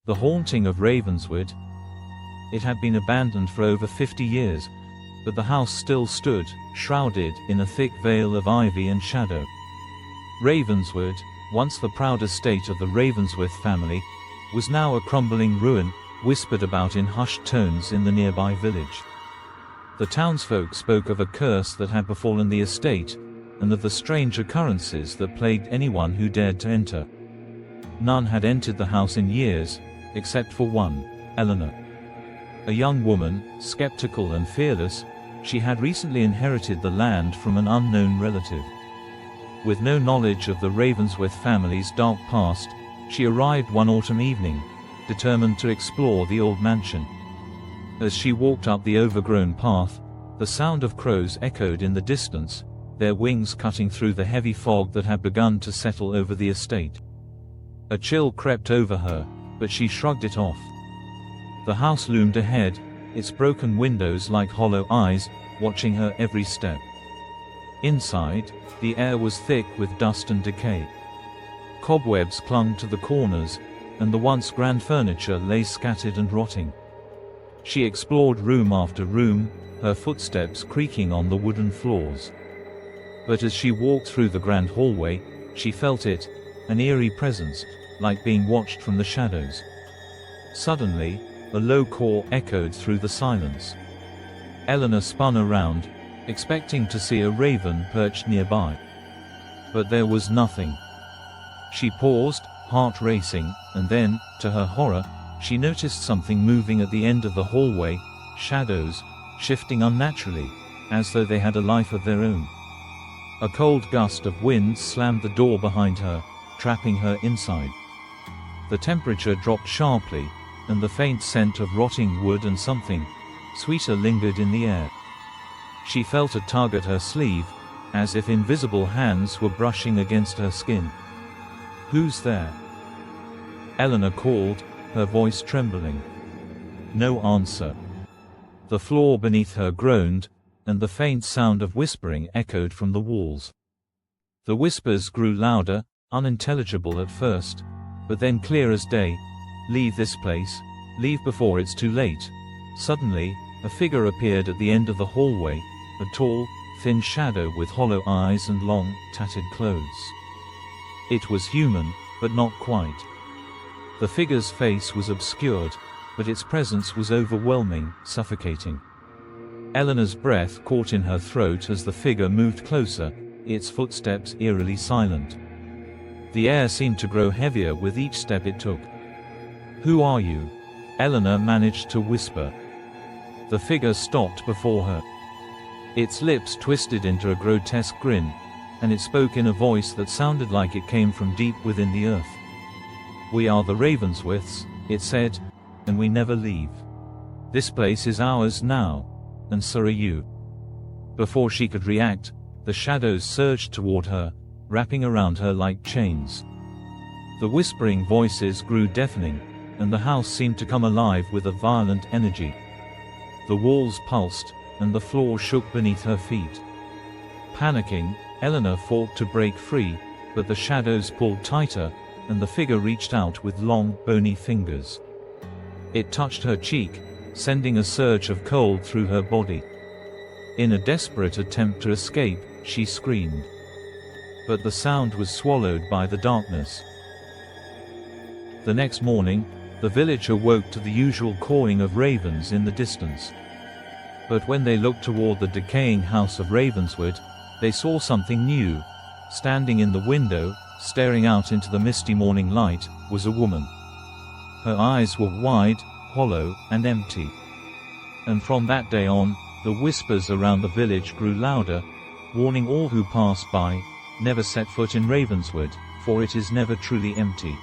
The haunting of Ravenswood. It had been abandoned for over 50 years, but the house still stood, shrouded in a thick veil of ivy and shadow. Ravenswood, once the proud estate of the Ravenswood family, was now a crumbling ruin, whispered about in hushed tones in the nearby village. The townsfolk spoke of a curse that had befallen the estate, and of the strange occurrences that plagued anyone who dared to enter. None had entered the house in years, except for one, Eleanor. A young woman, skeptical and fearless, she had recently inherited the land from an unknown relative. With no knowledge of the Ravenswood family's dark past, she arrived one autumn evening, determined to explore the old mansion. As she walked up the overgrown path, the sound of crows echoed in the distance, their wings cutting through the heavy fog that had begun to settle over the estate. A chill crept over her, but she shrugged it off. The house loomed ahead, its broken windows like hollow eyes, watching her every step. Inside, the air was thick with dust and decay. Cobwebs clung to the corners, and the once grand furniture lay scattered and rotting. She explored room after room, her footsteps creaking on the wooden floors. But as she walked through the grand hallway, she felt it, an eerie presence, like being watched from the shadows. Suddenly, a low call echoed through the silence. Eleanor spun around, expecting to see a raven perched nearby. But there was nothing. She paused, heart racing, and then, to her horror, she noticed something moving at the end of the hallway, shadows, shifting unnaturally, as though they had a life of their own. A cold gust of wind slammed the door behind her, trapping her inside. The temperature dropped sharply, and the faint scent of rotting wood and something sweeter lingered in the air. She felt a tug at her sleeve, as if invisible hands were brushing against her skin. "Who's there?" Eleanor called, her voice trembling. No answer. The floor beneath her groaned, and the faint sound of whispering echoed from the walls. The whispers grew louder, unintelligible at first, but then clear as day. "Leave this place. Leave before it's too late." Suddenly, a figure appeared at the end of the hallway, a tall, thin shadow with hollow eyes and long, tattered clothes. It was human, but not quite. The figure's face was obscured, but its presence was overwhelming, suffocating. Eleanor's breath caught in her throat as the figure moved closer, its footsteps eerily silent. The air seemed to grow heavier with each step it took. "Who are you?" Eleanor managed to whisper. The figure stopped before her. Its lips twisted into a grotesque grin, and it spoke in a voice that sounded like it came from deep within the earth. "We are the Ravenswoods," it said, "and we never leave. This place is ours now, and so are you." Before she could react, the shadows surged toward her, wrapping around her like chains. The whispering voices grew deafening, and the house seemed to come alive with a violent energy. The walls pulsed, and the floor shook beneath her feet. Panicking, Eleanor fought to break free, but the shadows pulled tighter, and the figure reached out with long, bony fingers. It touched her cheek, sending a surge of cold through her body. In a desperate attempt to escape, she screamed. But the sound was swallowed by the darkness. The next morning, the village awoke to the usual cawing of ravens in the distance. But when they looked toward the decaying house of Ravenswood, they saw something new. Standing in the window, staring out into the misty morning light, was a woman. Her eyes were wide, hollow, and empty. And from that day on, the whispers around the village grew louder, warning all who passed by, "Never set foot in Ravenswood, for it is never truly empty."